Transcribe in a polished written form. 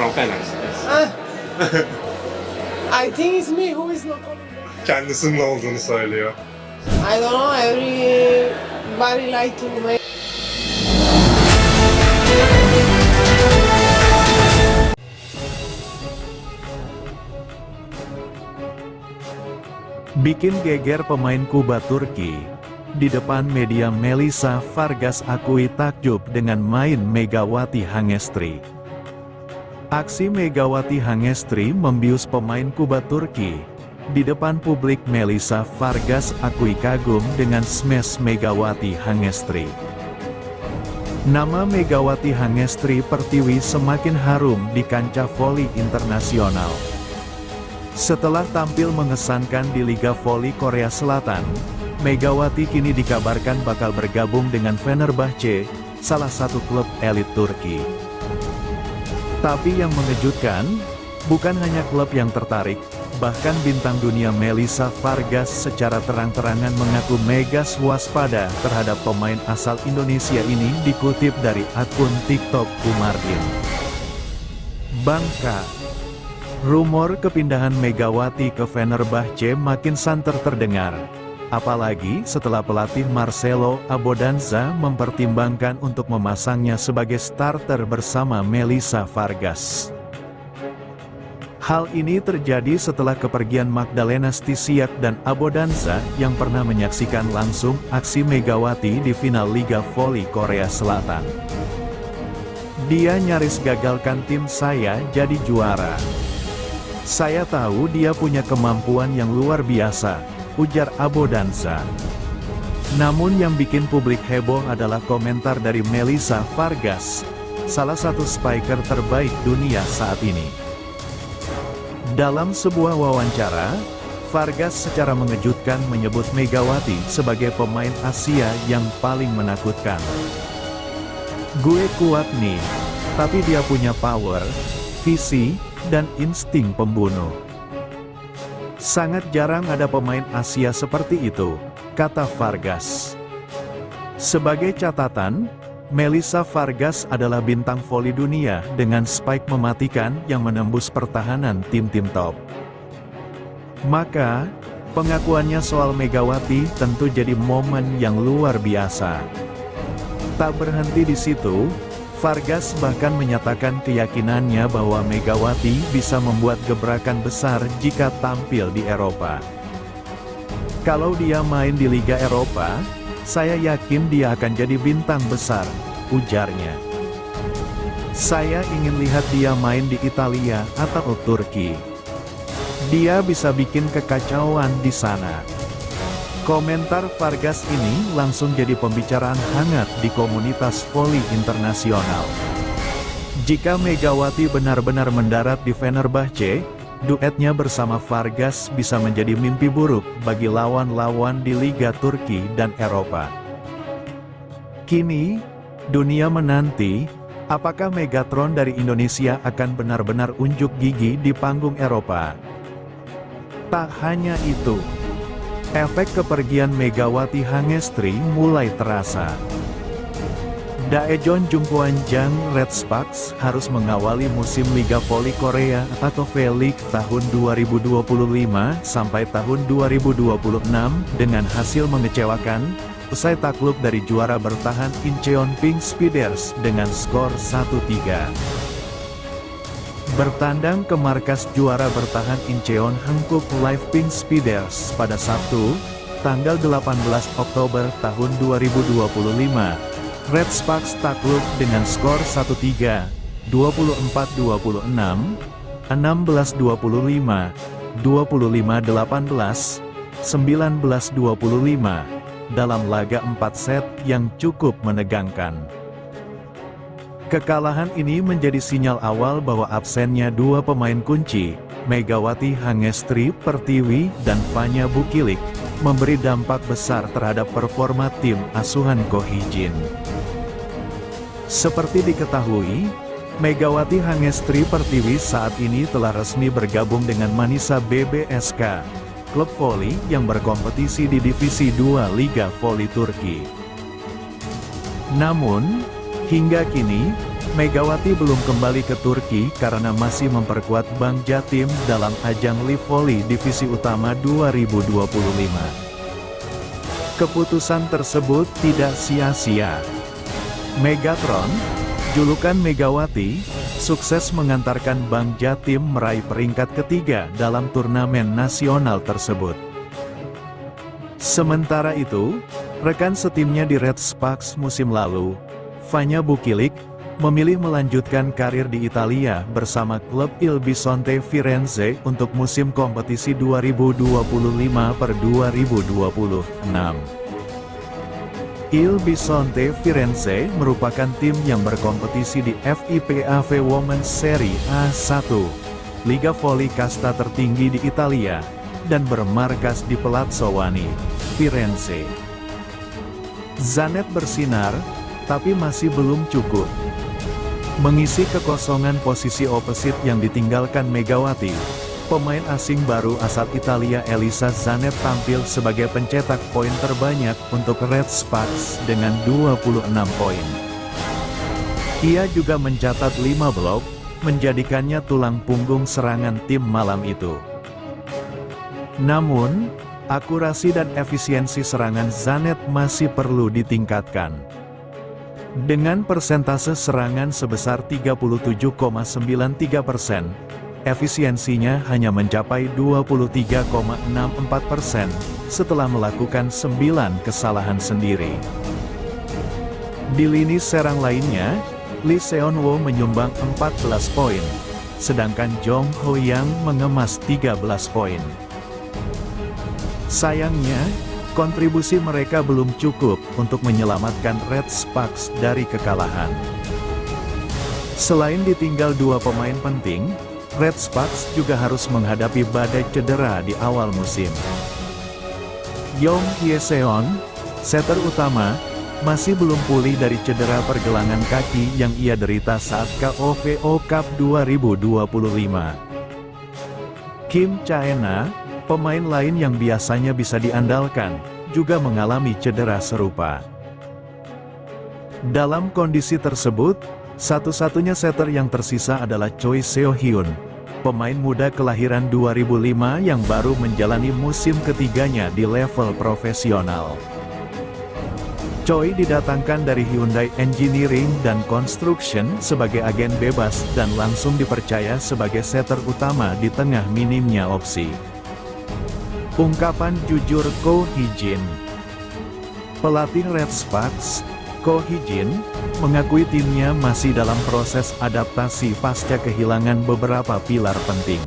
from finance. Ah, I think it's me who is not calling back. Kendisinin olduğunu söylüyor. I don't know, everybody like to make. Bikin geger pemain Kuba Turki. Di depan media Melissa Vargas akui takjub dengan main Megawati Hangestri. Aksi Megawati Hangestri membius pemain Kuba Turki. Di depan publik Melissa Vargas akui kagum dengan smash Megawati Hangestri. Nama Megawati Hangestri Pertiwi semakin harum di kancah voli internasional. Setelah tampil mengesankan di Liga Voli Korea Selatan, Megawati kini dikabarkan bakal bergabung dengan Fenerbahce, salah satu klub elit Turki. Tapi yang mengejutkan, bukan hanya klub yang tertarik, bahkan bintang dunia Melissa Vargas secara terang-terangan mengaku mega waspada terhadap pemain asal Indonesia ini, dikutip dari akun TikTok Umardin. Bangka. Rumor kepindahan Megawati ke Fenerbahce makin santer terdengar. Apalagi setelah pelatih Marcelo Abodanza mempertimbangkan untuk memasangnya sebagai starter bersama Melissa Vargas. Hal ini terjadi setelah kepergian Magdalena Stysiak dan Abodanza yang pernah menyaksikan langsung aksi Megawati di final Liga Voli Korea Selatan. Dia nyaris gagalkan tim saya jadi juara. Saya tahu dia punya kemampuan yang luar biasa, ujar Abodanza. Namun yang bikin publik heboh adalah komentar dari Melissa Vargas, salah satu spiker terbaik dunia saat ini. Dalam sebuah wawancara, Vargas secara mengejutkan menyebut Megawati sebagai pemain Asia yang paling menakutkan. Gue kuat nih, tapi dia punya power, visi, dan insting pembunuh. Sangat jarang ada pemain Asia seperti itu, kata Vargas. Sebagai catatan, Melissa Vargas adalah bintang voli dunia dengan spike mematikan yang menembus pertahanan tim-tim top. Maka, pengakuannya soal Megawati tentu jadi momen yang luar biasa. Tak berhenti di situ, Vargas bahkan menyatakan keyakinannya bahwa Megawati bisa membuat gebrakan besar jika tampil di Eropa. Kalau dia main di Liga Eropa, saya yakin dia akan jadi bintang besar, ujarnya. Saya ingin lihat dia main di Italia atau Turki. Dia bisa bikin kekacauan di sana. Komentar Vargas ini langsung jadi pembicaraan hangat di komunitas voli internasional. Jika Megawati benar-benar mendarat di Fenerbahce, duetnya bersama Vargas bisa menjadi mimpi buruk bagi lawan-lawan di Liga Turki dan Eropa. Kini, dunia menanti, apakah Megatron dari Indonesia akan benar-benar unjuk gigi di panggung Eropa. Tak hanya itu, efek kepergian Megawati Hangestri mulai terasa. Daejeon Jungkwanjang Red Sparks harus mengawali musim Liga Voli Korea atau V-League tahun 2025 sampai tahun 2026 dengan hasil mengecewakan, usai takluk dari juara bertahan Incheon Pink Speeders dengan skor 1-3. Bertandang ke markas juara bertahan Incheon Hankook Live Pink Speeders pada Sabtu, tanggal 18 Oktober tahun 2025, Red Sparks takluk dengan skor 1-3, 24-26, 16-25, 25-18, 19-25, dalam laga 4 set yang cukup menegangkan. Kekalahan ini menjadi sinyal awal bahwa absennya dua pemain kunci, Megawati Hangestri Pertiwi dan Vanya Bukilik, memberi dampak besar terhadap performa tim asuhan Ko Hee-jin. Seperti diketahui, Megawati Hangestri Pertiwi saat ini telah resmi bergabung dengan Manisa BBSK, klub voli yang berkompetisi di Divisi 2 Liga Voli Turki. Namun, hingga kini, Megawati belum kembali ke Turki karena masih memperkuat Bank Jatim dalam ajang Live Volley Divisi Utama 2025. Keputusan tersebut tidak sia-sia. Megatron, julukan Megawati, sukses mengantarkan Bank Jatim meraih peringkat ketiga dalam turnamen nasional tersebut. Sementara itu, rekan setimnya di Red Sparks musim lalu, Vanja Bukilik, memilih melanjutkan karir di Italia bersama klub Il Bisonte Firenze untuk musim kompetisi 2025-2026. Il Bisonte Firenze merupakan tim yang berkompetisi di FIPAV Women's Serie A1, liga voli kasta tertinggi di Italia, dan bermarkas di Palazzo Wani, Firenze. Zanet bersinar, tapi masih belum cukup. Mengisi kekosongan posisi opposite yang ditinggalkan Megawati, pemain asing baru asal Italia Elisa Zanet tampil sebagai pencetak poin terbanyak untuk Red Sparks dengan 26 poin. Ia juga mencatat 5 blok, menjadikannya tulang punggung serangan tim malam itu. Namun, akurasi dan efisiensi serangan Zanet masih perlu ditingkatkan. Dengan persentase serangan sebesar 37,93%, efisiensinya hanya mencapai 23,64% setelah melakukan 9 kesalahan sendiri. Di lini serang lainnya, Lee Seon-woo menyumbang 14 poin, sedangkan Jong Ho-yang mengemas 13 poin. Sayangnya, kontribusi mereka belum cukup untuk menyelamatkan Red Sparks dari kekalahan. Selain ditinggal 2 pemain penting, Red Sparks juga harus menghadapi badai cedera di awal musim. Yong Hye-seon, setter utama, masih belum pulih dari cedera pergelangan kaki yang ia derita saat KOVO Cup 2025. Kim Cha-euna, pemain lain yang biasanya bisa diandalkan, juga mengalami cedera serupa. Dalam kondisi tersebut, satu-satunya setter yang tersisa adalah Choi Seo-hyun, pemain muda kelahiran 2005 yang baru menjalani musim ketiganya di level profesional. Choi didatangkan dari Hyundai Engineering dan Construction sebagai agen bebas dan langsung dipercaya sebagai setter utama di tengah minimnya opsi. Ungkapan jujur Ko Hee-jin. Pelatih Red Sparks, Ko Hee-jin, mengakui timnya masih dalam proses adaptasi pasca kehilangan beberapa pilar penting.